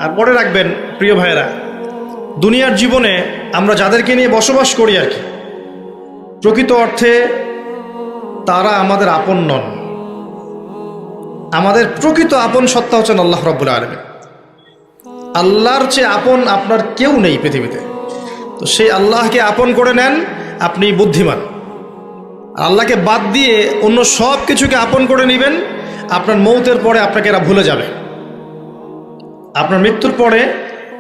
আর মনে রাখবেন প্রিয় ভাইয়েরা, দুনিয়ার জীবনে আমরা যাদেরকে নিয়ে বসবাস করি আর কি, প্রকৃত অর্থে তারা আমাদের আপন নন। আমাদের প্রকৃত আপন সত্তা হচ্ছেন আল্লাহ রাব্বুল আলামিন। আল্লাহর চেয়ে আপন আপনার কেউ নেই পৃথিবীতে। তো সেই আল্লাহকে আপন করে নেন, আপনি বুদ্ধিমান। আল্লাহকে বাদ দিয়ে অন্য সব কিছুকে আপন করে নেবেন, আপনার মৌতের পরে আপনাকে এরা ভুলে যাবে। আপনার মৃত্যুর পরে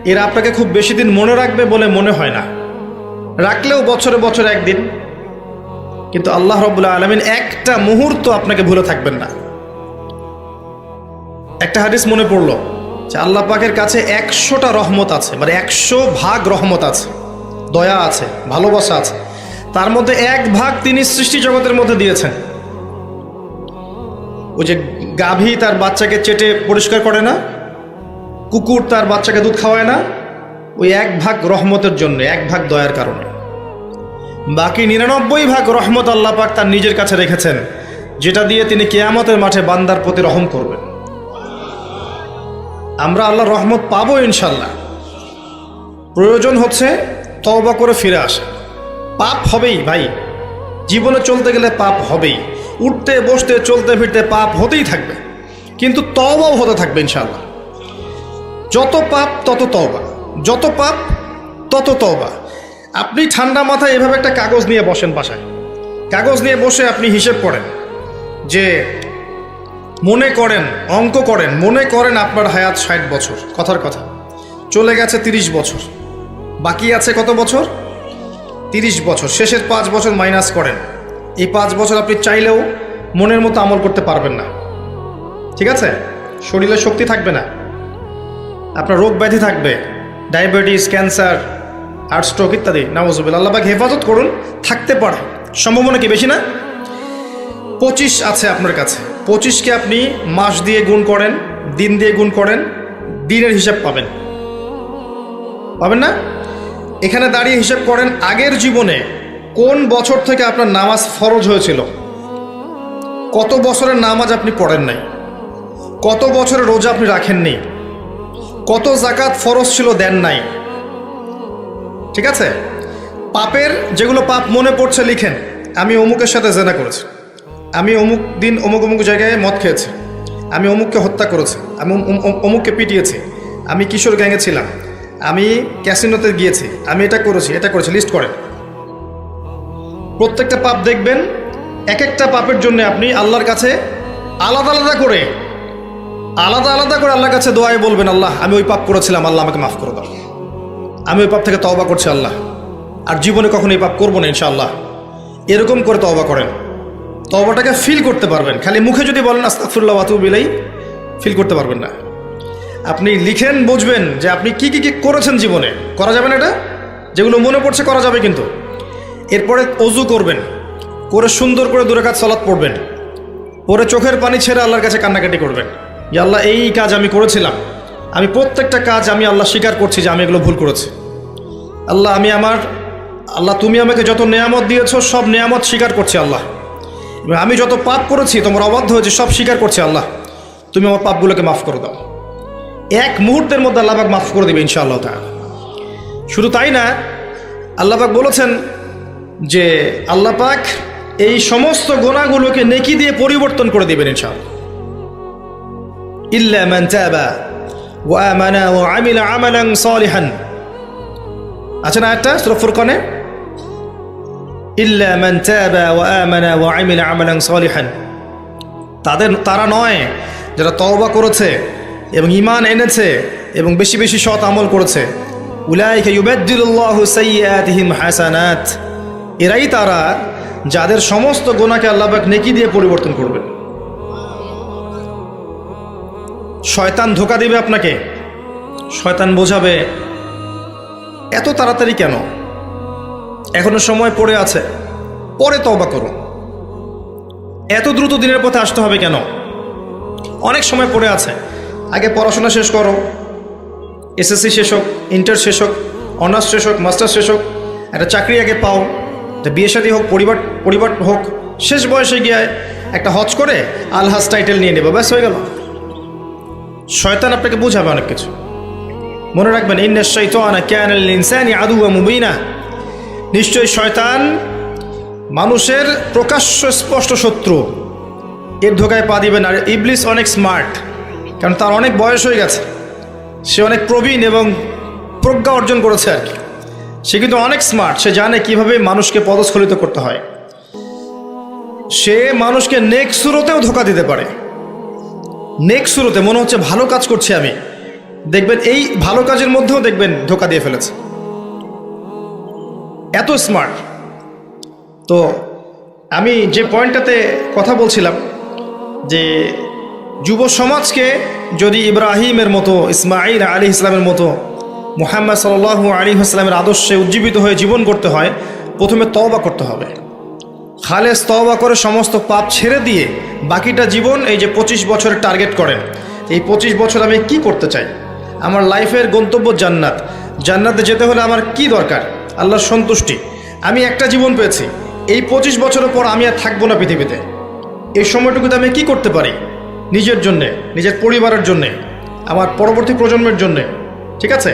এরা আপনাকে খুব বেশি দিন মনে রাখবে বলে মনে হয় না, রাখলেও বছরে বছরে একদিন। কিন্তু আল্লাহ রাব্বুল আলামিন একটা মুহূর্ত আপনাকে ভুলে থাকবেন না। একটা হাদিস মনে পড়লো যে আল্লাহ পাকের কাছে 100টা রহমত আছে, মানে 100 ভাগ রহমত আছে, দয়া আছে, ভালোবাসা আছে। তার মধ্যে 1 ভাগ তিনি সৃষ্টি জগতের মধ্যে দিয়েছেন। ওই যে গাভী তার বাচ্চাকে চেটে পরিষ্কার করে না, কুকুর তার বাচ্চাকে দুধ খাওয়ায় না, ওই 1 ভাগ রহমতের জন্য, 1 ভাগ দয়ার কারণে। বাকি 99 ভাগ রহমত আল্লাহ পাক তার নিজের কাছে রেখেছেন, যেটা দিয়ে তিনি কিয়ামতের মাঠে বান্দার প্রতি রহম করবেন। আমরা আল্লাহর রহমত পাবো ইনশাল্লাহ। প্রয়োজন হচ্ছে তওবা করে ফিরে আসা। পাপ হবেই ভাই, জীবনে চলতে গেলে পাপ হবেই, উঠতে বসতে চলতে ফিরতে পাপ হতেই থাকবে, কিন্তু তওবাও হতে থাকবে ইনশাল্লাহ। যত পাপ তত তওবা, যত পাপ তত তওবা। আপনি ঠান্ডা মাথায় এভাবে একটা কাগজ নিয়ে বসেন বাসায়, কাগজ নিয়ে বসে আপনি হিসেব করেন যে মনে করেন, অঙ্ক করেন, মনে করেন আপনার হায়াত 60 বছর, কথার কথা চলে গেছে 30 বছর, বাকি আছে কত বছর? 30 বছর। শেষের 5 বছর মাইনাস করেন। এই 5 বছর আপনি চাইলেও মনের মতো আমল করতে পারবেন না, ঠিক আছে? শরীরে শক্তি থাকবে না, আপনার রোগ ব্যাধি থাকবে, ডায়াবেটিস, ক্যান্সার, হার্ট স্ট্রোক ইত্যাদি। নাউজুবিল্লাহ, আল্লাহ পাক হেফাজত করুন। থাকতে পারে, সম্ভাবনা কি বেশি না? 25 আছে আপনার কাছে, 25কে আপনি মাস দিয়ে গুণ করেন, দিন দিয়ে গুণ করেন, দিনের হিসাব পাবেন, পাবেন না? এখানে দাঁড়িয়ে হিসাব করেন আগের জীবনে কোন বছর থেকে আপনার নামাজ ফরজ হয়েছিল, কত বছরের নামাজ আপনি পড়েন নাই, কত বছরের রোজা আপনি রাখেননি, কত জাকাত ফরজ ছিল দেন নাই, ঠিক আছে? পাপের যেগুলো পাপ মনে পড়ছে লিখেন। আমি অমুকের সাথে জেনা করেছি, আমি অমুক দিন অমুক অমুক জায়গায় মদ খেয়েছি, আমি অমুককে হত্যা করেছি, আমি অমুককে পিটিয়েছি, আমি কিশোর গ্যাংয়ে ছিলাম, আমি ক্যাসিনোতে গিয়েছি, আমি এটা করেছি, এটা করেছি, লিস্ট করেন। প্রত্যেকটা পাপ দেখবেন, এক একটা পাপের জন্য আপনি আল্লাহর কাছে আলাদা আলাদা করে আল্লাহর কাছে দোয়ায় বলবেন, আল্লাহ আমি ওই পাপ করেছিলাম, আল্লাহ আমাকে মাফ করে দাও, আমি ওই পাপ থেকে তওবা করছি আল্লাহ, আর জীবনে কখনো এই পাপ করবো না ইনশাআল্লাহ। এরকম করে তওবা করেন, তওবাটাকে ফিল করতে পারবেন। খালি মুখে যদি বলেন আস্তাগফিরুল্লাহ ওয়া আতুবু ইলাইহি, ফিল করতে পারবেন না। আপনি লিখেন, বুঝবেন যে আপনি কি কি করেছেন জীবনে। করা যাবে না এটা, যেগুলো মনে পড়ছে করা যাবে কিন্তু। এরপরে অজু করবেন, করে সুন্দর করে 2 রাকাত সালাত পড়বেন, পরে চোখের পানি ছেড়ে আল্লাহর কাছে কান্নাকাটি করবেন যে আল্লাহ এই কাজ আমি করেছিলাম, আমি প্রত্যেকটা কাজ আমি আল্লাহ স্বীকার করছি যে আমি এগুলো ভুল করেছি। আল্লাহ তুমি আমাকে যত নেয়ামত দিয়েছো সব নেয়ামত স্বীকার করছি আল্লাহ, এবং আমি যত পাপ করেছি, তোমার অবাধ্য হয়েছে, সব স্বীকার করছি আল্লাহ, তুমি আমার পাপগুলোকে মাফ করে দাও। 1 মুহূর্তের মধ্যে আল্লাহ পাক মাফ করে দেবে ইনশাআল্লাহ তাআলা। শুধু তাই না, আল্লাহ পাক বলেছেন যে আল্লাহ পাক এই সমস্ত গুনাহগুলোকে নেকি দিয়ে পরিবর্তন করে দিবেন ইনশাআল্লাহ। ইল্লা মান তাবা ওয়া আমানা ওয়া আমিলা আমালান সালিহান, আছে না একটা সূরা ফুরকানে, ইল্লা মান তাবা ওয়া আমানা ওয়া আমিলা আমালান সালিহান। তারা নয় যারা তওবা করেছে এবং ঈমান এনেছে এবং বেশি বেশি সৎ আমল করেছে। উলাইকা ইউবাদদিলুল্লাহু সাইয়্যাতিহিম হাসানাত, এরাই তারা যাদের সমস্ত গুনাহকে আল্লাহ পাক নেকি দিয়ে পরিবর্তন করবেন। শয়তান ধোঁকা দিবে আপনাকে, শয়তান বোঝাবে এত তাড়াতাড়ি কেন, এখনো সময় পড়ে আছে, পরে তওবা করো, এত দ্রুত দিনের পথে আসতে হবে কেন, অনেক সময় পড়ে আছে, আগে পড়াশোনা শেষ করো, এসএসসি শেষ হোক, ইন্টার শেষ হোক, অনার্স শেষ হোক, মাস্টার্স শেষ হোক, একটা চাকরি আগে পাও, বিয়ে শাদী হোক, পরিবার হোক, শেষ বয়সে গিয়ে একটা হজ করে আলহাজ টাইটেল নিয়ে নেবে, ব্যাস হয়ে গেল। শয়তান আপনাকে বুঝাবে অনেক কিছু। মনে রাখবেন, ইন্নাশ শাইতানা কানা লিল ইনসানি আদুওয়াম মুবিনা, নিশ্চয়ই শয়তান মানুষের প্রকাশ্য স্পষ্ট শত্রু, এর ধোকায় পা দিবেন। আর ইবলিস অনেক স্মার্ট, কারণ তার অনেক বয়স হয়ে গেছে, সে অনেক প্রবীণ এবং প্রজ্ঞা অর্জন করেছে আর কি। সে কিন্তু অনেক স্মার্ট, সে জানে কিভাবে মানুষকে পদস্খলিত করতে হয়। সে মানুষকে নেক সুরতেও ধোকা দিতে পারে। নেক সুরতে মনে হচ্ছে ভালো কাজ করছি আমি, দেখবেন এই ভালো কাজের মধ্যেও দেখবেন ধোকা দিয়ে ফেলেছে, এত স্মার্ট। তো আমি যে পয়েন্টটাতে কথা বলছিলাম যে যুব সমাজকে যদি ইব্রাহিমের মতো, ইসমাঈল আলাইহিস সালামের মতো, মুহাম্মদ সাল্লাল্লাহু আলাইহি ওয়াসাল্লামের আদর্শে উজ্জীবিত হয়ে জীবন করতে হয়, প্রথমে তওবা করতে হবে। খালেস তওবা করে সমস্ত পাপ ছেড়ে দিয়ে বাকিটা জীবন, এই যে 25 বছরের টার্গেট করেন, এই 25 বছর আমি কি করতে চাই, আমার লাইফের গন্তব্য জান্নাত, জান্নাতে যেতে হলে আমার কি দরকার, আল্লাহর সন্তুষ্টি। আমি একটা জীবন পেয়েছি, এই 25 বছরের পর আমি আর থাকবো না পৃথিবীতে, এই সময়টুকুতে আমি কি করতে পারি নিজের জন্যে, নিজের পরিবারের জন্যে, আমার পরবর্তী প্রজন্মের জন্যে, ঠিক আছে,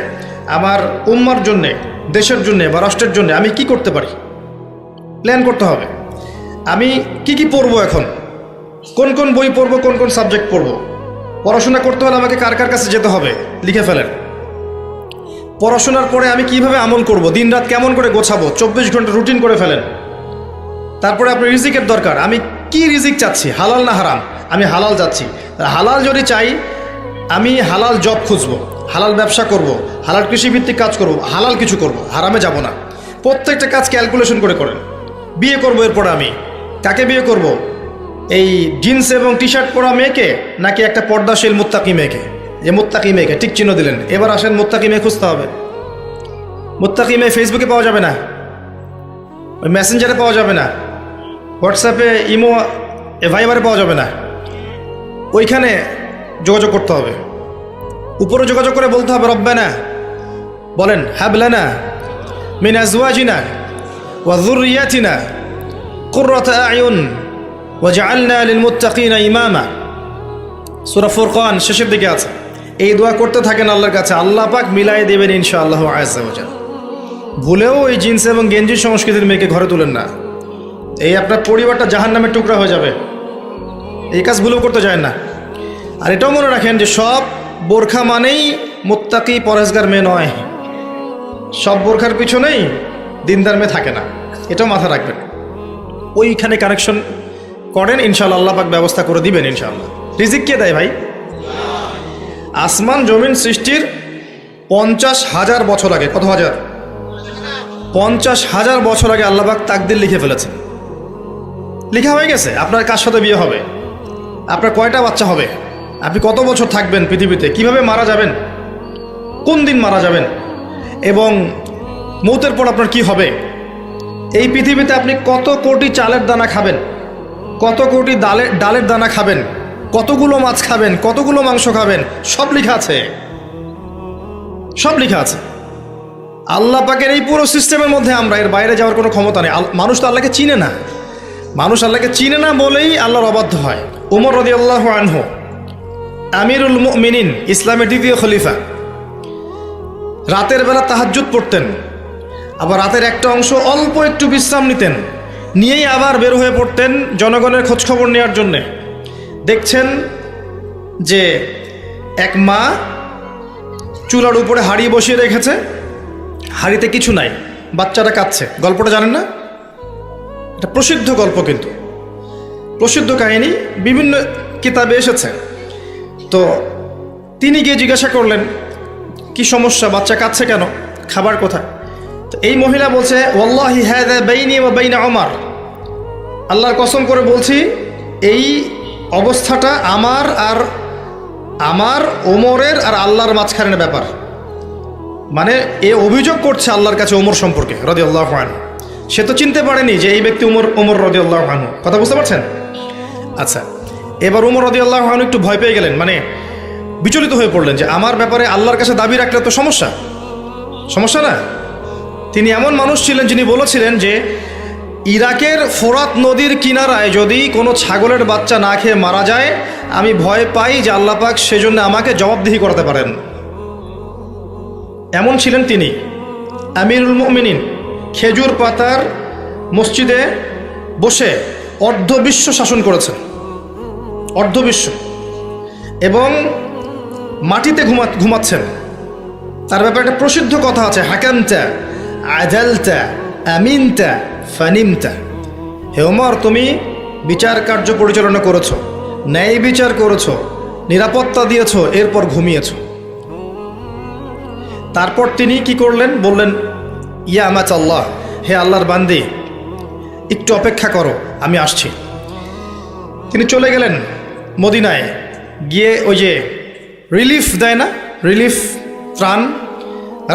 আমার উম্মার জন্যে, দেশের জন্যে বা রাষ্ট্রের জন্যে আমি কি করতে পারি, প্ল্যান করতে হবে। আমি কি পড়বো, এখন কোন কোন বই পড়বো, কোন কোন সাবজেক্ট পড়বো, পড়াশোনা করতে হলে আমাকে কার কার কাছে যেতে হবে লিখে ফেলেন। পড়াশোনার পরে আমি কিভাবে আমল করব, দিন রাত কেমন করে গোছাবো, 24 ঘন্টা রুটিন করে ফেলেন। তারপরে আপনার রিজিকের দরকার, আমি কি রিজিক চাচ্ছি, হালাল না হারাম, আমি হালাল যাচ্ছি। হালাল যদি চাই, আমি হালাল জব খুঁজবো, হালাল ব্যবসা করব, হালাল কৃষিভিত্তিক কাজ করব, হালাল কিছু করব, হারামে যাব না। প্রত্যেকটা কাজ ক্যালকুলেশন করে করেন। বিয়ে করব, এরপরে আমি কাকে বিয়ে করব, এই জিন্স এবং টি শার্ট পরা মেয়েকে নাকি একটা পর্দাশীল মুত্তাকি মেয়েকে? যে মুত্তাকি মেয়েকে টিক চিহ্ন দিলেন, এবার আসেন মুত্তাকি মেয়ে খুঁজতে হবে। মুত্তাকি মেয়ে ফেসবুকে পাওয়া যাবে না, ওই মেসেঞ্জারে পাওয়া যাবে না, হোয়াটসঅ্যাপে, ইমো, ভাইবারে পাওয়া যাবে না, ওইখানে যোগাযোগ করতে হবে। উপরে যোগাযোগ করে বলতে হবে, রব্বানা, বলেন, হাব লানা মিন আজওয়াজিনা ওয়া যুররিয়াতিনা কুররাতা আয়ুন ওয়াজআলনা লিল মুত্তাকিনা ইমামা। সূরা ফুরকান শেষের দিকে আছে। এই দোয়া করতে থাকেন আল্লাহর কাছে, আল্লাহ পাক মিলাই দেবেন ইনশাআল্লাহ আযজা ওয়া জাল্লা। ভুলেও ওই জিন্স এবং গেঞ্জি সংস্কৃতির মেয়েকে ঘরে তুলেন না, এই আপনার পরিবারটা জাহান্নামের টুকরা হয়ে যাবে। এই কাজ ভুলেও করতে যায় না। আর এটাও মনে রাখেন যে সব বোরখা মানেই মুত্তাকি পরহেজগার মেয়ে নয়, সব বোরখার পিছনেই দিনদার মেয়ে থাকে না, এটাও মাথা রাখবেন। ওইখানে কানেকশন করেন, ইনশাআল্লাহ আল্লাহ পাক ব্যবস্থা করে দিবেন ইনশাআল্লাহ। রিজিক কে দেয় ভাই? আসমান জমিন সৃষ্টির 50,000 বছর আগে, কত হাজার? 50,000 বছর আগে আল্লাহ পাক তাকদির লিখে ফেলেছে, লেখা হয়ে গেছে আপনার কার সাথে বিয়ে হবে, আপনার কয়টা বাচ্চা হবে, আপনি কত বছর থাকবেন পৃথিবীতে, কিভাবে মারা যাবেন, কোন দিন মারা যাবেন, এবং মৌতের পর আপনার কি হবে। এই পৃথিবীতে আপনি কত কোটি চালের দানা খাবেন, কত কোটি ডালের দানা খাবেন, কতগুলো মাছ খাবেন, কতগুলো মাংস খাবেন, সব লেখা আছে, সব লেখা আছে। আল্লাহ পাকের এই পুরো সিস্টেমের মধ্যে আমরা, এর বাইরে যাওয়ার কোনো ক্ষমতা নেই। মানুষ তো আল্লাহকে চিনে না, মানুষ আল্লাহকে চিনে না বলেই আল্লাহর অবাধ্য হয়। উমর রাদিয়াল্লাহু আনহু আমিরুল মুমিনিন, ইসলামের দ্বিতীয় খলিফা, রাতের বেলা তাহাজ্জুদ পড়তেন, আবার রাতের একটা অংশ অল্প একটু বিশ্রাম নিতেন, নিয়েই আবার বের হয়ে পড়তেন জনগণের খোঁজখবর নেওয়ার জন্যে। দেখছেন যে এক মা চুলার উপরে হাঁড়ি বসিয়ে রেখেছে, হাঁড়িতে কিছু নাই, বাচ্চাটা কাঁদছে। গল্পটা জানেন না? এটা প্রসিদ্ধ গল্প, কিন্তু প্রসিদ্ধ কাহিনী, বিভিন্ন কিতাবে এসেছে। তো তিনি গিয়ে জিজ্ঞাসা করলেন, কি সমস্যা, বাচ্চা কাঁদছে কেন, খাবার কোথায়? তো এই মহিলা বলছে, ওয়াল্লাহি হাযা বাইনি ওয়া বাইনা ওমর, আল্লাহর কসম করে বলছি এই অবস্থাটা আমার ওমরের আর আল্লাহর মাঝখানের ব্যাপার। মানে এ অভিযোগ করছে আল্লাহর কাছে ওমর সম্পর্কে রাদিয়াল্লাহু আনহু। সে তো চিনতে পারেনি যে এই ব্যক্তি ওমর রাদিয়াল্লাহু আনহু। কথা বুঝতে পারছেন? আচ্ছা, এবার ওমর রাদিয়াল্লাহু আনহু একটু ভয় পেয়ে গেলেন, মানে বিচলিত হয়ে পড়লেন যে আমার ব্যাপারে আল্লাহর কাছে দাবি রাখলে তো সমস্যা না। তিনি এমন মানুষ ছিলেন যিনি বলেছিলেন যে ইরাকের ফোরাত নদীর কিনারায় যদি কোনো ছাগলের বাচ্চা না খেয়ে মারা যায়, আমি ভয় পাই যে আল্লাহ পাক সেজন্য আমাকে জবাবদিহি করাতে পারেন। এমন ছিলেন তিনি আমিরুল মুমিনিন। খেজুর পাতার মসজিদে বসে অর্ধবিশ্ব শাসন করেছেন, অর্ধবিশ্ব, এবং মাটিতে ঘুমাচ্ছেন। তার ব্যাপারে একটা প্রসিদ্ধ কথা আছে, হাকামতা আদালতা আমিনতা ফানিমতা। হে ওমর, তুমি বিচার কার্য পরিচালনা করেছো, ন্যায় বিচার করেছো, নিরাপত্তা দিয়েছো, এরপর ঘুমিয়েছো। তারপর তিনি কি করলেন? বললেন, ইয়া আমাত আল্লাহ, হে আল্লাহর বান্দি, একটু অপেক্ষা করো, আমি আসছি। তিনি চলে গেলেন মদিনায়, গিয়ে ওই যে রিলিফ দেয় না, রিলিফ ত্রাণ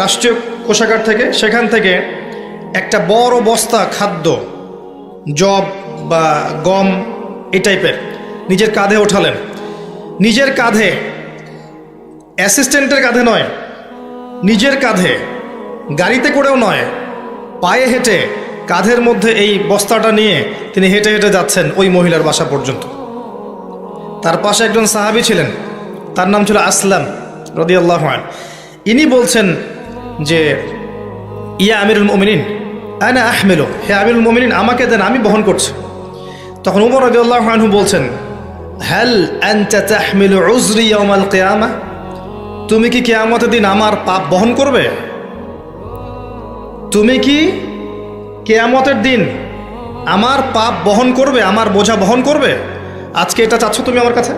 রাষ্ট্রীয় কোষাগার থেকে, সেখান থেকে একটা বড় বস্তা খাদ্য, জব বা গম এই টাইপের নিজের কাঁধে ওঠালেন। নিজের কাঁধে, অ্যাসিস্ট্যান্টের কাঁধে নয়, নিজের কাঁধে, গাড়িতে করেও নয়, পায়ে হেঁটে কাঁধের মধ্যে এই বস্তাটা নিয়ে তিনি হেঁটে হেঁটে যাচ্ছেন ওই মহিলার বাসা পর্যন্ত। তার পাশে একজন সাহাবী ছিলেন, তার নাম ছিল আসলাম রাদিয়াল্লাহু আনহু। ইনি বলছেন যে, ইয়া আমিরুল মুমিনিন আনা আহমিলু, হে আমিরুল মুমিনিন, আমাকে দেন, আমি বহন করছি। তখন উমর রাদিয়াল্লাহু আনহু বলছেন, হাল আনতা তাহমিলু উযরি ইয়াউমাল কিয়ামাহ, তুমি কি কিয়ামতের দিন আমার পাপ বহন করবে? তুমি কি কিয়ামতের দিন আমার পাপ বহন করবে, আমার বোঝা বহন করবে? আজকে এটা চাচ্ছ তুমি আমার কাছে?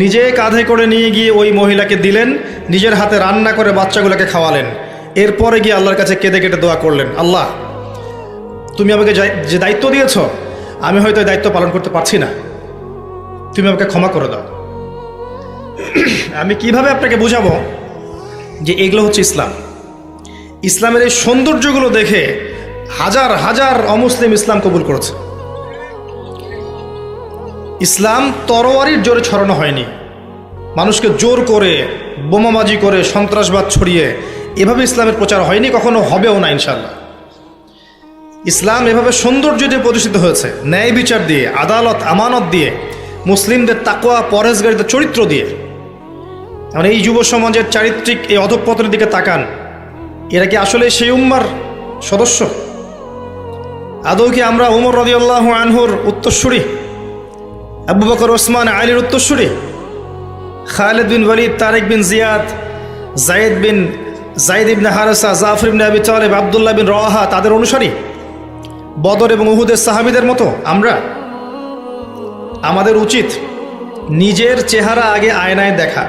নিজে কাঁধে করে নিয়ে গিয়ে ওই মহিলাকে দিলেন, নিজের হাতে রান্না করে বাচ্চাগুলোকে খাওয়ালেন। এরপরে গিয়ে আল্লাহর কাছে কেঁদে কেটে দোয়া করলেন, আল্লাহ, তুমি আমাকে যে দায়িত্ব দিয়েছ, আমি হয়তো এই দায়িত্ব পালন করতে পারছি না, তুমি আমাকে ক্ষমা করে দাও। আমি কিভাবে আপনাকে বুঝাবো যে এগুলো হচ্ছে ইসলাম? ইসলামের এই সৌন্দর্যগুলো দেখে হাজার হাজার অমুসলিম ইসলাম কবুল করেছে। ইসলাম তরোয়ারির জোরে ছড়ানো হয়নি, মানুষকে জোর করে, বোমাবাজি করে, সন্ত্রাসবাদ ছড়িয়ে এভাবে ইসলামের প্রচার হয়নি, কখনো হবেও না ইনশাল্লাহ। ইসলাম এভাবে সৌন্দর্য দিয়ে প্রতিষ্ঠিত হয়েছে, ন্যায় বিচার দিয়ে, আদালত আমানত দিয়ে, মুসলিমদের তাকওয়া পরহেজগারিতার চরিত্র দিয়ে। মানে এই যুব সমাজের চারিত্রিক এই অধঃপতনের দিকে তাকান, এরা কি আসলে সেই উম্মার সদস্য? আদৌ কি আমরা উমর রাদিয়াল্লাহু আনহুর উত্তরসূরি, আবু বকর ওসমান আলীর উত্তরসূরি, খালিদ বিন ওয়ালিদ, তারেক বিন জিয়াদ, জায়েদ ইবনে হারেসা, জাফর ইবনে আবি তালেব, আব্দুল্লাহ বিন রওয়াহা তাদের অনুসারী, বদর এবং উহুদের সাহাবীদের মতো আমরা? আমাদের উচিত নিজের চেহারা আগে আয়নায় দেখা,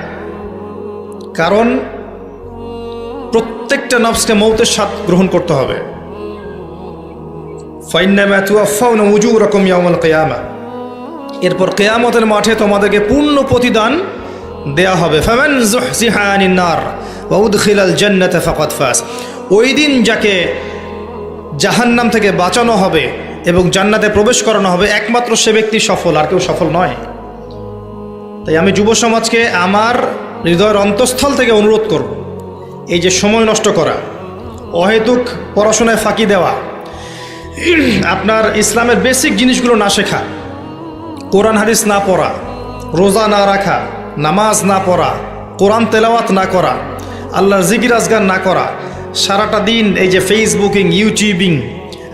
কারণ প্রত্যেকটা নফসকে মৌতের স্বাদ গ্রহণ করতে হবে। ফাইন্নামা তুওয়াফাউনা উজুরাকুম ইয়াউমাল কিয়ামাহ, এরপর কিয়ামতের মাঠে তোমাদেরকে পূর্ণ প্রতিদান দেয়া হবে। ফামান যুহজিহা আনিন নার ওয়া উদখিলাল জান্নাতা ফাকাদ ফাজ, ওই দিন যাকে জাহান্নাম থেকে বাঁচানো হবে এবং জান্নাতে প্রবেশ করানো হবে, একমাত্র সে ব্যক্তি সফল, আর কেউ সফল নয়। তাই আমি যুব সমাজকে আমার হৃদয়ের অন্তঃস্থল থেকে অনুরোধ করব, এই যে সময় নষ্ট করা, অহেতুক পড়াশোনায় ফাঁকি দেওয়া, আপনার ইসলামের বেসিক জিনিসগুলো না শেখা, কোরআন হাদিস না পড়া, রোজা না রাখা, নামাজ না পড়া, কোরআন তেলাওয়াত না করা, আল্লাহর জিকির আজগার না করা, সারাটা দিন এই যে ফেসবুকিং, ইউটিউবিং,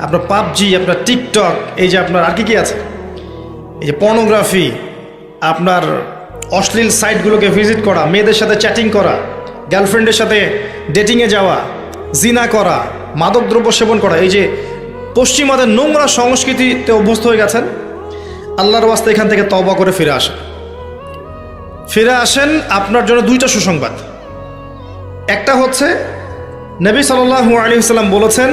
আপনার পাবজি, আপনার টিকটক, এই যে আপনার আর কি আছে, এই যে পর্নোগ্রাফি, আপনার অশ্লীল সাইটগুলোকে ভিজিট করা, মেয়েদের সাথে চ্যাটিং করা, গার্লফ্রেন্ডের সাথে ডেটিংয়ে যাওয়া, জিনা করা, মাদকদ্রব্য সেবন করা, এই যে পশ্চিমাদের নোংরা সংস্কৃতিতে অভ্যস্ত হয়ে গেছেন, আল্লাহর ওয়াস্তে এখান থেকে তওবা করে ফিরে আসেন। ফিরে আসেন, আপনার জন্য দুইটা সুসংবাদ। একটা হচ্ছে, নবী সাল্লাল্লাহু আলাইহি ওয়াসাল্লাম বলেছেন,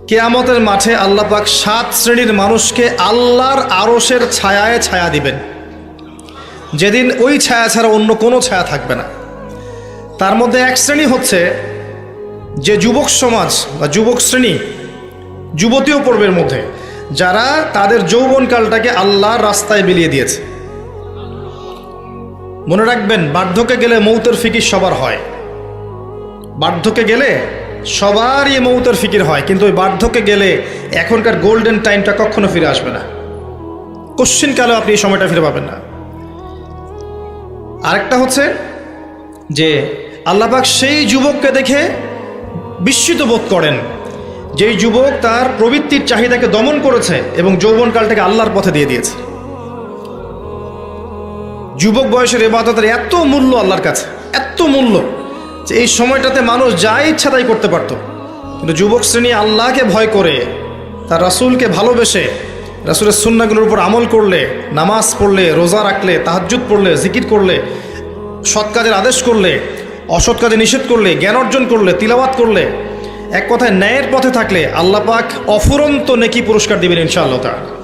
কিয়ামতের মাঠে আল্লাহ পাক 7 শ্রেণীর মানুষকে আল্লাহর আরশের ছায়ায় ছায়া দিবেন, যেদিন ওই ছায়া ছাড়া অন্য কোনো ছায়া থাকবে না। তার মধ্যে এক শ্রেণী হচ্ছে যে যুবক সমাজ বা যুবক শ্রেণী, যুবতীয় পর্বের মধ্যে, যারা তাদের যৌবনকালটাকে আল্লাহর রাস্তায় বিলিয়ে দিয়েছে। মনে রাখবেন, বার্ধক্যে গেলে মৌতের ফিকির সবার হয়, বার্ধক্যে গেলে সবারই মৌতের ফিকির হয়, কিন্তু ওই বার্ধক্যে গেলে এখনকার গোল্ডেন টাইমটা কখনো ফিরে আসবে না, কোশ্চিনকালেও আপনি এই সময়টা ফিরে পাবেন না। আরেকটা হচ্ছে যে আল্লাহ পাক সেই যুবককে দেখে বিস্মিত বোধ করেন, যেই যুবক তার প্রবৃত্তির চাহিদাকে দমন করেছে এবং যৌবনকালটাকে আল্লাহর পথে দিয়ে দিয়েছে। যুবক বয়সের ইবাদতের এত মূল্য আল্লাহর কাছে, এত মূল্য যে এই সময়টাতে মানুষ যা ইচ্ছা তাই করতে পারত। কিন্তু যুবক শ্রেণী আল্লাহকে ভয় করে, তার রাসূলকে ভালোবেসে, রাসূলের সুন্নাহগুলোর উপর আমল করলে, নামাজ পড়লে, রোজা রাখলে, তাহাজ্জুদ পড়লে, জিকির করলে, সৎ কাজের আদেশ করলে, অসৎ কাজে নিষেধ করলে, জ্ঞান অর্জন করলে, তিলাওয়াত করলে, এক কথায় ন্যায়ের পথে থাকলে আল্লাহ পাক অফুরন্ত নেকি পুরস্কার দিবেন ইনশাআল্লাহ তাআলা।